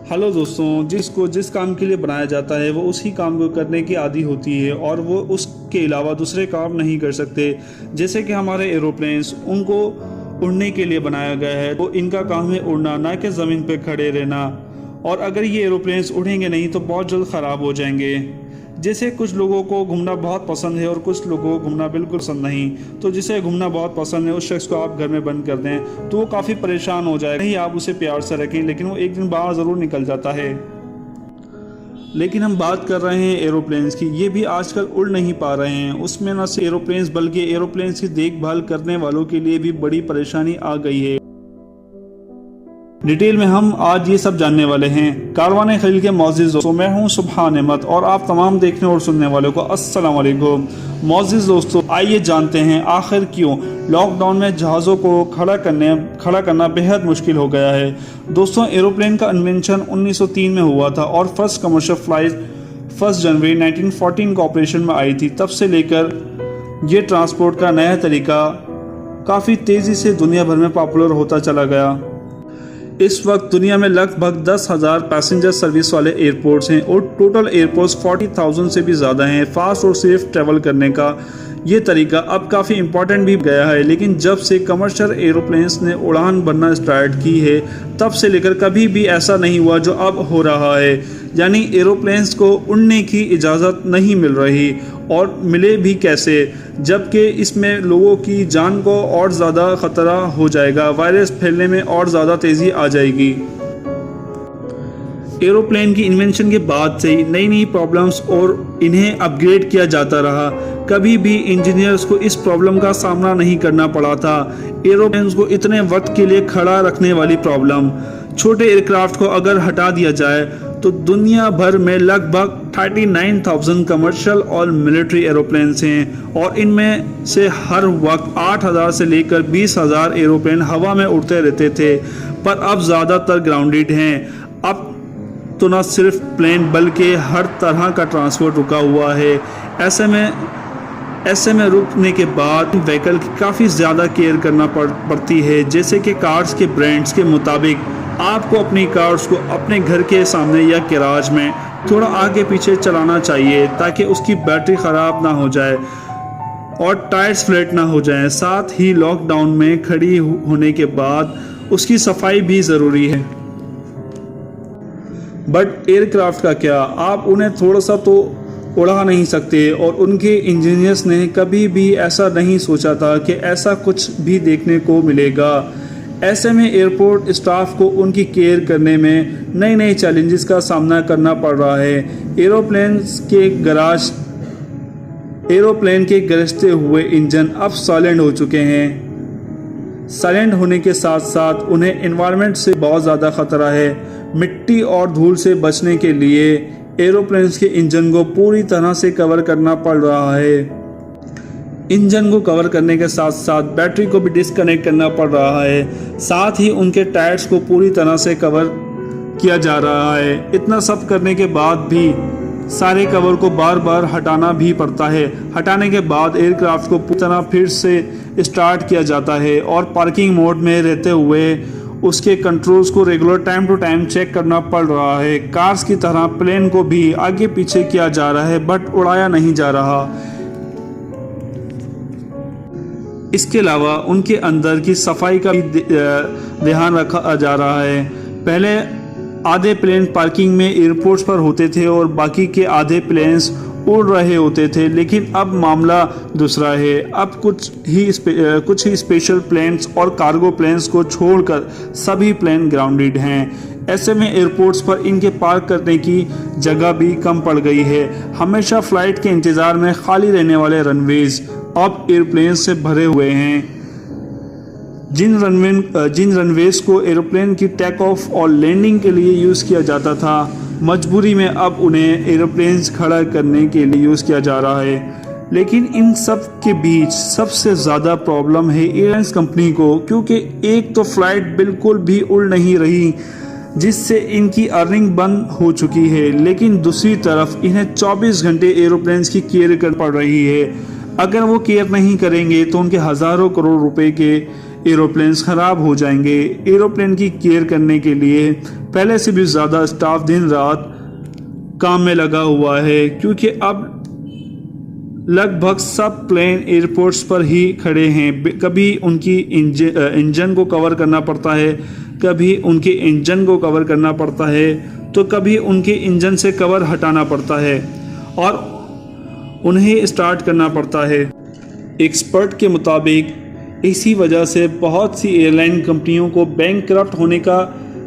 Hello दोस्तों, जिसको जिस काम के लिए बनाया जाता है वो उसी काम को करने की आदी होती है और वो उसके अलावा दूसरे काम नहीं कर सकते। जैसे कि हमारे एरोप्लेन्स, उनको उड़ने के लिए बनाया गया है, तो इनका काम है उड़ना, ना कि ज़मीन पे खड़े रहना। और अगर ये एरोप्लेन्स उड़ेंगे नहीं तो बहुत जल्द ख़राब हो जाएंगे। जैसे कुछ लोगों को घूमना बहुत पसंद है और कुछ लोगों को घूमना बिल्कुल पसंद नहीं। तो जिसे घूमना बहुत पसंद है उस शख्स को आप घर में बंद कर दें तो वो काफ़ी परेशान हो जाएगा। नहीं, आप उसे प्यार से रखें, लेकिन वो एक दिन बाहर ज़रूर निकल जाता है। लेकिन हम बात कर रहे हैं एरोप्लेन्स की। ये भी आजकल उड़ नहीं पा रहे हैं। उसमें न सिर्फ एरोप्लेन्स बल्कि एरोप्लेन्स की देखभाल करने वालों के लिए भी बड़ी परेशानी आ गई है। डिटेल में हम आज ये सब जानने वाले हैं। कारवाने खलील के मौजूद दोस्तों, मैं हूँ सुबहान अहमद और आप तमाम देखने और सुनने वालों को अस्सलाम वालेकुम। मौजूद दोस्तों, आइए जानते हैं आखिर क्यों लॉकडाउन में जहाज़ों को खड़ा करना बेहद मुश्किल हो गया है। दोस्तों, एरोप्लेन का इन्वेंशन 1903 में हुआ था और फर्स्ट कमर्शियल फ्लाइट 1 जनवरी 1914 को ऑपरेशन में आई थी। तब से लेकर ये ट्रांसपोर्ट का नया तरीका काफ़ी तेज़ी से दुनिया भर में पॉपुलर होता चला गया। इस वक्त दुनिया में लगभग 10,000 पैसेंजर सर्विस वाले एयरपोर्ट्स हैं और टोटल एयरपोर्ट्स 40,000 से भी ज़्यादा हैं। फास्ट और सेफ ट्रैवल करने का ये तरीका अब काफ़ी इम्पोर्टेंट भी गया है। लेकिन जब से कमर्शियल एरोप्लेन्स ने उड़ान भरना स्टार्ट की है, तब से लेकर कभी भी ऐसा नहीं हुआ जो अब हो रहा है। यानी एरोप्लेन्स को उड़ने की इजाज़त नहीं मिल रही, और मिले भी कैसे, जबकि इसमें लोगों की जान को और ज़्यादा ख़तरा हो जाएगा। वायरस फैलने में और ज़्यादा तेज़ी आ जाएगी। एरोप्लेन की इन्वेंशन के बाद से नई नई प्रॉब्लम्स और इन्हें अपग्रेड किया जाता रहा। कभी भी इंजीनियर्स को इस प्रॉब्लम का सामना नहीं करना पड़ा था। एरोप्लेन्स को इतने वक्त के लिए खड़ा रखने वाली प्रॉब्लम। छोटे एयरक्राफ्ट को अगर हटा दिया जाए तो दुनिया भर में लगभग 39,000 कमर्शियल और मिलिट्री एरोप्लेन्स हैं और इनमें से हर वक्त 8,000 से लेकर 20,000 एरोप्लेन हवा में उड़ते रहते थे, पर अब ज़्यादातर ग्राउंडेड हैं। अब तो न सिर्फ प्लेन बल्कि हर तरह का ट्रांसपोर्ट रुका हुआ है। ऐसे में रुकने के बाद व्हीकल की काफ़ी ज़्यादा केयर करना पड़ती है। जैसे कि कार्स के ब्रांड्स के मुताबिक आपको अपनी कार्स को अपने घर के सामने या गैराज में थोड़ा आगे पीछे चलाना चाहिए ताकि उसकी बैटरी ख़राब ना हो जाए और टायर्स फ्लैट ना हो जाएं। साथ ही लॉकडाउन में खड़ी होने के बाद उसकी सफाई भी ज़रूरी है। बट एयरक्राफ्ट का क्या, आप उन्हें थोड़ा सा तो उड़ा नहीं सकते, और उनके इंजीनियर्स ने कभी भी ऐसा नहीं सोचा था कि ऐसा कुछ भी देखने को मिलेगा। ऐसे में एयरपोर्ट स्टाफ को उनकी केयर करने में नए नए चैलेंजेस का सामना करना पड़ रहा है। एरोप्लेन के गरजते हुए इंजन अब साइलेंट हो चुके हैं। साइलेंट होने के साथ साथ उन्हें एनवायरनमेंट से बहुत ज़्यादा ख़तरा है। मिट्टी और धूल से बचने के लिए एरोप्लेन्स के इंजन को पूरी तरह से कवर करना पड़ रहा है। इंजन को कवर करने के साथ साथ बैटरी को भी डिस्कनेक्ट करना पड़ रहा है। साथ ही उनके टायर्स को पूरी तरह से कवर किया जा रहा है। इतना सब करने के बाद भी सारे कवर को बार बार हटाना भी पड़ता है। हटाने के बाद एयरक्राफ्ट को पूरी तरह फिर से स्टार्ट किया जाता है और पार्किंग मोड में रहते हुए उसके कंट्रोल्स को regular time to time check करना पड़ रहा है। कार्स की तरह प्लेन को भी आगे पीछे किया जा रहा है, बट उड़ाया नहीं जा रहा। इसके अलावा उनके अंदर की सफाई का भी ध्यान रखा जा रहा है। पहले आधे प्लेन पार्किंग में एयरपोर्ट्स पर होते थे और बाकी के आधे प्लेन्स उड़ रहे होते थे, लेकिन अब मामला दूसरा है। अब कुछ ही स्पेशल प्लेन्स और कार्गो प्लेन्स को छोड़कर सभी प्लेन ग्राउंडेड हैं। ऐसे में एयरपोर्ट्स पर इनके पार्क करने की जगह भी कम पड़ गई है। हमेशा फ्लाइट के इंतज़ार में खाली रहने वाले रनवेज अब एयरप्लेन से भरे हुए हैं। जिन रनवेज को एरोप्लेन की टेक ऑफ और लैंडिंग के लिए यूज़ किया जाता था, मजबूरी में अब उन्हें एरोप्लेन्स खड़ा करने के लिए यूज़ किया जा रहा है। लेकिन इन सब के बीच सबसे ज़्यादा प्रॉब्लम है एयरलाइंस कंपनी को, क्योंकि एक तो फ्लाइट बिल्कुल भी उड़ नहीं रही, जिससे इनकी अर्निंग बंद हो चुकी है। लेकिन दूसरी तरफ इन्हें 24 घंटे एरोप्लेन्स की केयर करनी पड़ रही है। अगर वो केयर नहीं करेंगे तो उनके हज़ारों करोड़ रुपए के एरोप्लेन्स ख़राब हो जाएंगे। एरोप्लेन की केयर करने के लिए पहले से भी ज़्यादा स्टाफ दिन रात काम में लगा हुआ है, क्योंकि अब लगभग सब प्लेन एयरपोर्ट्स पर ही खड़े हैं। कभी उनकी इंजन को कवर करना पड़ता है, कभी उनके इंजन को कवर करना पड़ता है, तो कभी उनके इंजन से कवर हटाना पड़ता है और उन्हें स्टार्ट करना पड़ता है। एक्सपर्ट के मुताबिक इसी वजह से बहुत सी एयरलाइन कंपनियों को बैंकक्रप्ट होने का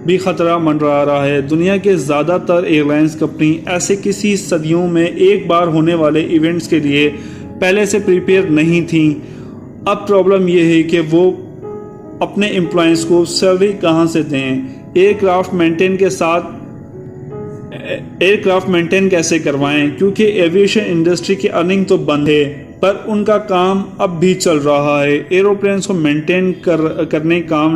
भी ख़तरा मंडरा रहा है। दुनिया के ज़्यादातर एयरलाइंस कंपनी ऐसे किसी सदियों में एक बार होने वाले इवेंट्स के लिए पहले से प्रिपेयर नहीं थी। अब प्रॉब्लम यह है कि वो अपने एम्प्लॉयज़ को सैलरी कहाँ से दें, एयरक्राफ्ट मेंटेन कैसे करवाएं, क्योंकि एविएशन इंडस्ट्री की अर्निंग तो बंद है पर उनका काम अब भी चल रहा है। एरोप्लेन्स को मेंटेन करने काम